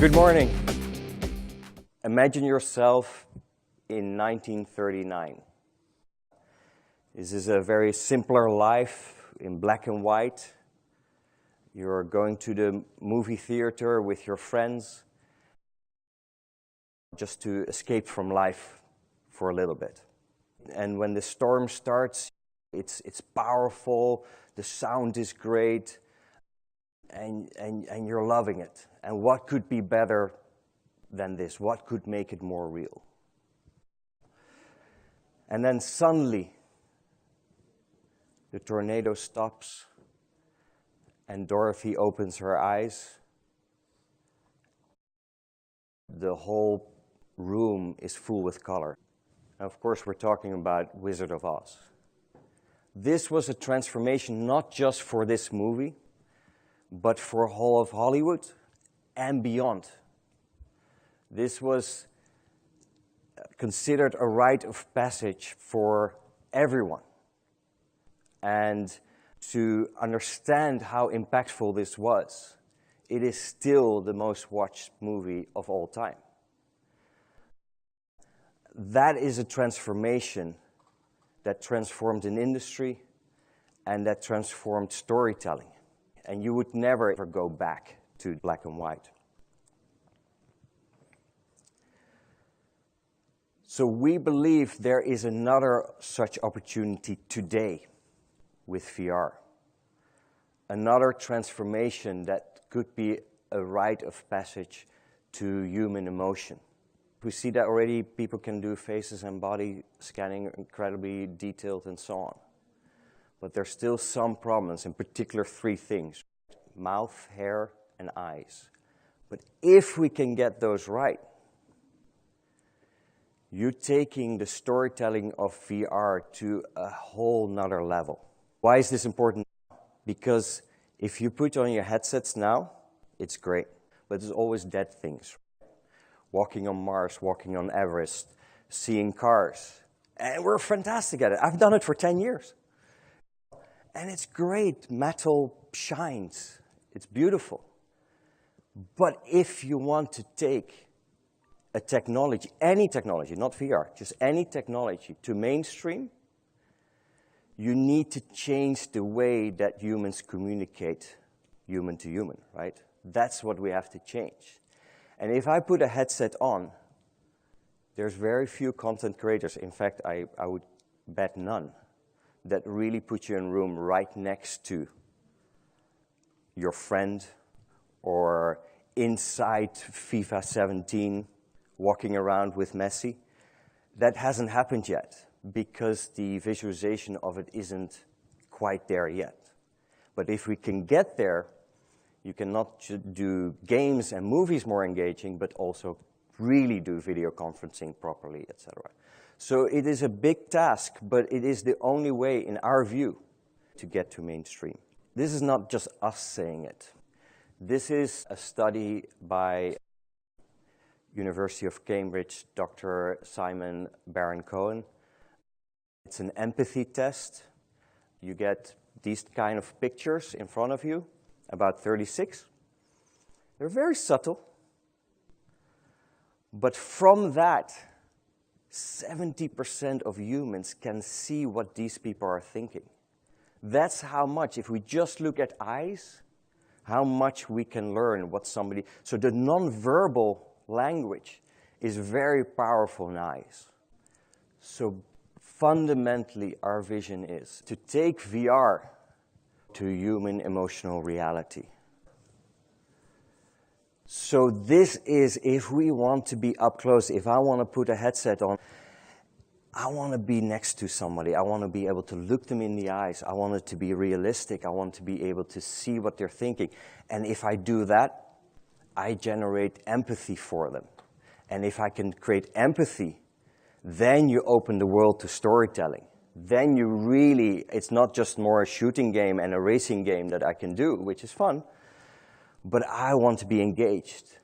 Good morning. Imagine yourself in 1939. This is a very simpler life in black and white. You're going to the movie theater with your friends just to escape from life for a little bit. And when the storm starts, it's powerful, the sound is great, and you're loving it. And what could be better than this? What could make it more real? And then suddenly, the tornado stops, and Dorothy opens her eyes. The whole room is full with color. And of course, we're talking about Wizard of Oz. This was a transformation not just for this movie, but for all of Hollywood and beyond. This was considered a rite of passage for everyone. And to understand how impactful this was, it is still the most watched movie of all time. That is a transformation that transformed an industry and that transformed storytelling. And you would never ever go back to black and white. So we believe there is another such opportunity today with VR. Another transformation that could be a rite of passage to human emotion. We see that already. People can do faces and body scanning incredibly detailed and so on. But there's still some problems, in particular 3 things: mouth, hair, and eyes. But if we can get those right, you're taking the storytelling of VR to a whole nother level. Why is this important? Because if you put on your headsets now, it's great, but there's always dead things. Walking on Mars, walking on Everest, seeing cars. And we're fantastic at it. I've done it for 10 years. And it's great. Metal shines. It's beautiful. But if you want to take a technology, any technology, not VR, just any technology, to mainstream, you need to change the way that humans communicate human to human, right? That's what we have to change. And if I put a headset on, there's very few content creators, in fact, I would bet none, that really put you in a room right next to your friend or inside FIFA 17 walking around with Messi. That hasn't happened yet because the visualization of it isn't quite there yet. But if we can get there, you can not do games and movies more engaging, but also really do video conferencing properly, etc. So it is a big task, but it is the only way, in our view, to get to mainstream. This is not just us saying it. This is a study by University of Cambridge, Dr. Simon Baron-Cohen. It's an empathy test. You get these kind of pictures in front of you, about 36. They're very subtle. But from that, 70% of humans can see what these people are thinking. That's how much, if we just look at eyes, how much we can learn what somebody... So the nonverbal language is very powerful in eyes. So fundamentally, our vision is to take VR to human emotional reality. So this is, if we want to be up close, if I want to put a headset on, I want to be next to somebody. I want to be able to look them in the eyes. I want it to be realistic. I want to be able to see what they're thinking. And if I do that, I generate empathy for them. And if I can create empathy, then you open the world to storytelling. Then you really, it's not just more a shooting game and a racing game that I can do, which is fun, but I want to be engaged.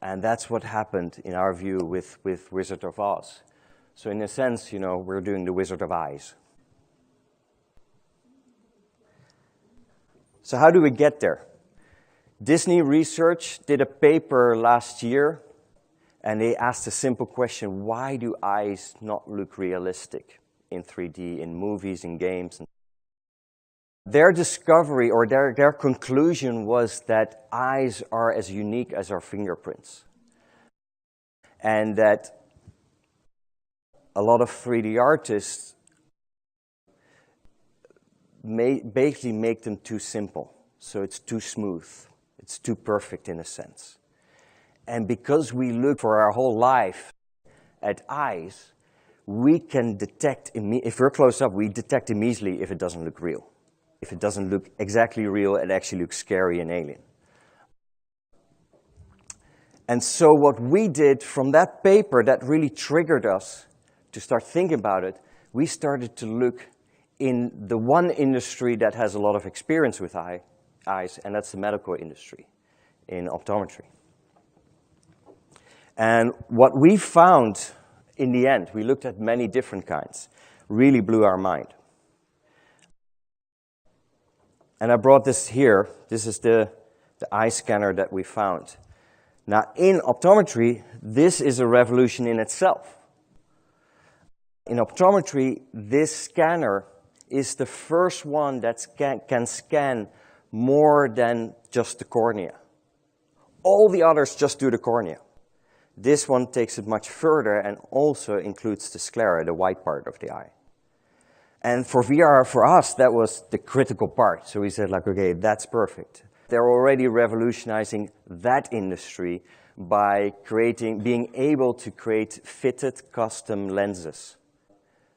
And that's what happened, in our view, with Wizard of Oz. So in a sense, you know, we're doing the Wizard of Eyes. So how do we get there? Disney Research did a paper last year, and they asked a simple question: why do eyes not look realistic in 3D, in movies, in games? Their discovery, or their conclusion, was that eyes are as unique as our fingerprints. And that a lot of 3D artists basically make them too simple. So it's too smooth. It's too perfect in a sense. And because we look for our whole life at eyes, we can detect, if we're close up, we detect immediately if it doesn't look real. If it doesn't look exactly real, it actually looks scary and alien. And so what we did from that paper that really triggered us to start thinking about it, we started to look in the one industry that has a lot of experience with eyes, and that's the medical industry in optometry. And what we found in the end, we looked at many different kinds, really blew our mind. And I brought this here. This is the eye scanner that we found. Now, in optometry, this is a revolution in itself. In optometry, this scanner is the first one that can scan more than just the cornea. All the others just do the cornea. This one takes it much further and also includes the sclera, the white part of the eye. And for VR, for us, that was the critical part. So we said, like, okay, that's perfect. They're already revolutionizing that industry by being able to create fitted custom lenses.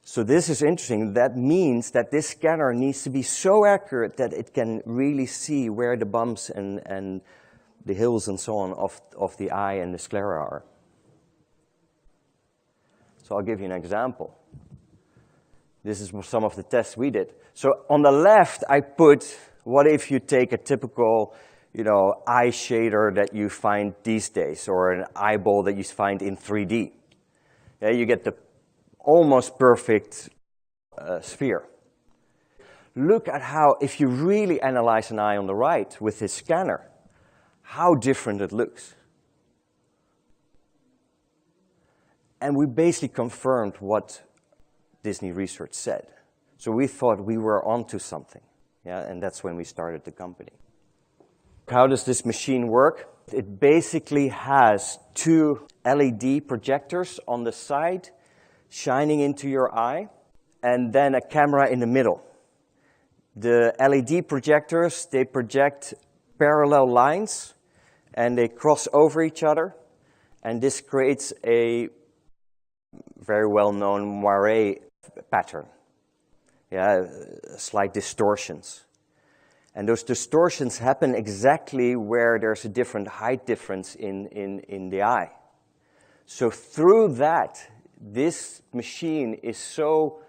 So this is interesting. That means that this scanner needs to be so accurate that it can really see where the bumps and the hills and so on of the eye and the sclera are. So I'll give you an example. This is some of the tests we did. So on the left, I put, what if you take a typical, eye shader that you find these days, or an eyeball that you find in 3D. Yeah, you get the almost perfect sphere. Look at how, if you really analyze an eye on the right with this scanner, how different it looks. And we basically confirmed what Disney Research said. So we thought we were onto something, and that's when we started the company. How does this machine work? It basically has two LED projectors on the side shining into your eye, and then a camera in the middle. The LED projectors, they project parallel lines, and they cross over each other, and this creates a very well-known moire pattern. Slight distortions. And those distortions happen exactly where there's a different height difference in the eye. So through that, this machine is so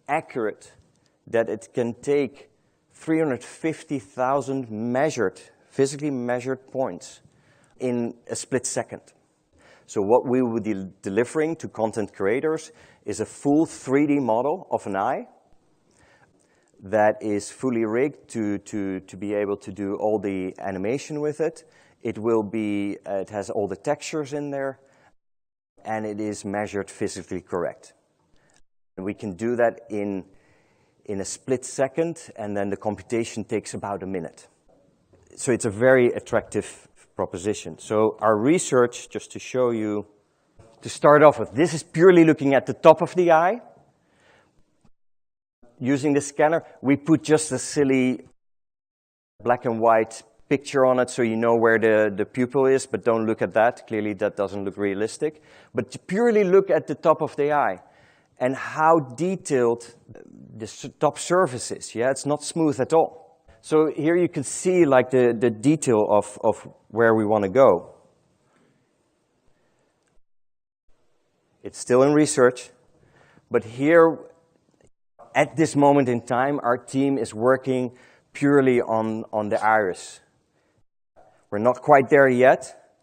accurate that it can take 350,000 physically measured points in a split second. So what we will be delivering to content creators is a full 3D model of an eye that is fully rigged to be able to do all the animation with it. It has all the textures in there, and it is measured physically correct. And we can do that in a split second, and then the computation takes about a minute. So it's a very attractive proposition. So our research, just to show you, to start off with, this is purely looking at the top of the eye. Using the scanner, we put just a silly black and white picture on it so you know where the pupil is, but don't look at that. Clearly that doesn't look realistic. But to purely look at the top of the eye and how detailed the top surface is. It's not smooth at all. So here you can see like the detail of where we want to go. It's still in research, but here, at this moment in time, our team is working purely on the iris. We're not quite there yet,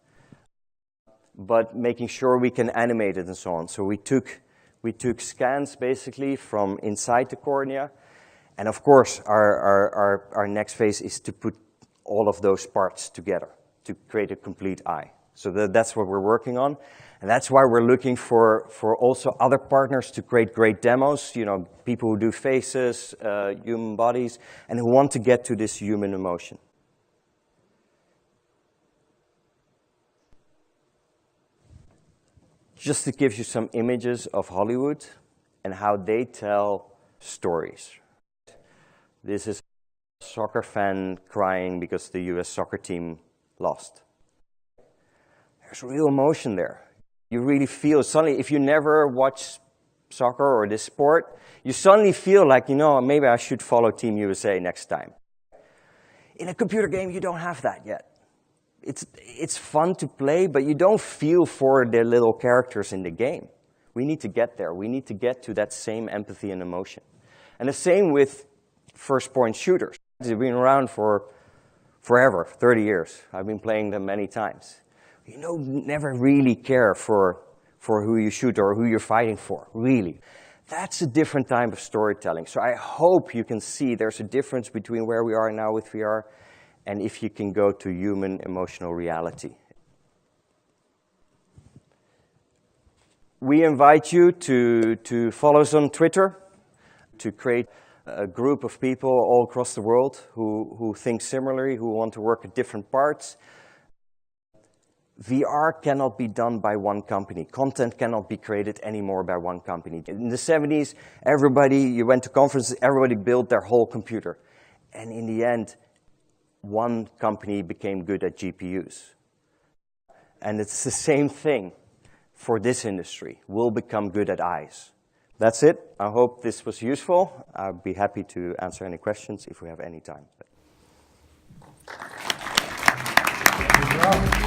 but making sure we can animate it and so on. So we took scans basically from inside the cornea. And of course, our next phase is to put all of those parts together to create a complete eye. So that's what we're working on. And that's why we're looking for also other partners to create great demos, people who do faces, human bodies, and who want to get to this human emotion. Just to give you some images of Hollywood and how they tell stories. This is a soccer fan crying because the US soccer team lost. There's real emotion there. You really feel suddenly, if you never watch soccer or this sport, you suddenly feel like, maybe I should follow Team USA next time. In a computer game, you don't have that yet. It's fun to play, but you don't feel for the little characters in the game. We need to get there. We need to get to that same empathy and emotion. And the same with first-point shooters. They've been around for forever, 30 years. I've been playing them many times. You never really care for who you shoot or who you're fighting for, really. That's a different type of storytelling. So I hope you can see there's a difference between where we are now with VR and if you can go to human emotional reality. We invite you to follow us on Twitter, to create a group of people all across the world who think similarly, who want to work at different parts. VR cannot be done by one company. Content cannot be created anymore by one company. In the 70s, you went to conferences, everybody built their whole computer. And in the end, one company became good at GPUs. And it's the same thing for this industry. We'll become good at eyes. That's it. I hope this was useful. I'll be happy to answer any questions if we have any time. Good job.